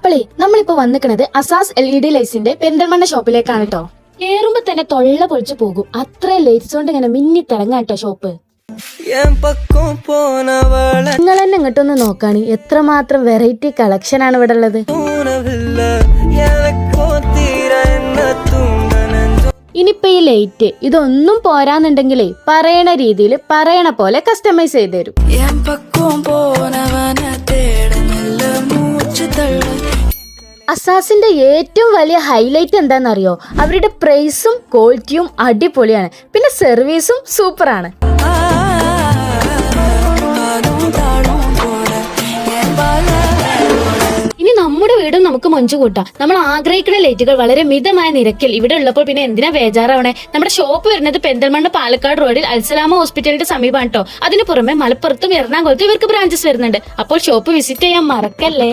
അപ്പോളേ നമ്മളിപ്പോ വന്നിക്കണത് അസാസ് LED ലൈറ്റ്സിന്റെ പെരിന്തൽമണ്ണ ഷോപ്പിലേക്കാണ് കേട്ടോ. കേറുമ്പോ തന്നെ തൊള്ള പൊളിച്ചു പോകും, അത്രയും ലൈറ്റ്സ് കൊണ്ട് ഇങ്ങനെ മിന്നി തിളങ്ങാട്ടോ ഷോപ്പ്. നിങ്ങൾ തന്നെ ഇങ്ങോട്ടൊന്ന് നോക്കാണ്, എത്രമാത്രം വെറൈറ്റി കളക്ഷൻ ആണ് ഇവിടെ ഉള്ളത്. ഇനിയിപ്പോ ഈ ലൈറ്റ് ഇതൊന്നും പോരാന്നുണ്ടെങ്കിലേ പറയണ രീതിയിൽ പറയണ പോലെ കസ്റ്റമൈസ് ചെയ്ത് തരും. അസാസിന്റെ ഏറ്റവും വലിയ ഹൈലൈറ്റ് എന്താണെന്നറിയോ? അവരുടെ പ്രൈസും ക്വാളിറ്റിയും അടിപൊളിയാണ്, പിന്നെ സർവീസും സൂപ്പറാണ്. ഇനി നമ്മുടെ വീടും നമുക്ക് മൊഞ്ചു കൂട്ടാം. നമ്മൾ ആഗ്രഹിക്കുന്ന ലൈറ്റുകൾ വളരെ മിതമായ നിരക്കിൽ ഇവിടെ ഉള്ളപ്പോൾ പിന്നെ എന്തിനാ ബേജാറാവണേ? നമ്മുടെ ഷോപ്പ് വരുന്നത് പെരിന്തൽമണ്ണ പാലക്കാട് റോഡിൽ അൽസലാമ ഹോസ്പിറ്റലിന്റെ സമീപമാണ് കേട്ടോ. അതിന് പുറമെ മലപ്പുറത്തും എറണാകുളത്തും ഇവർക്ക് ബ്രാഞ്ചസ് വരുന്നുണ്ട്. അപ്പോൾ ഷോപ്പ് വിസിറ്റ് ചെയ്യാൻ മറക്കല്ലേ.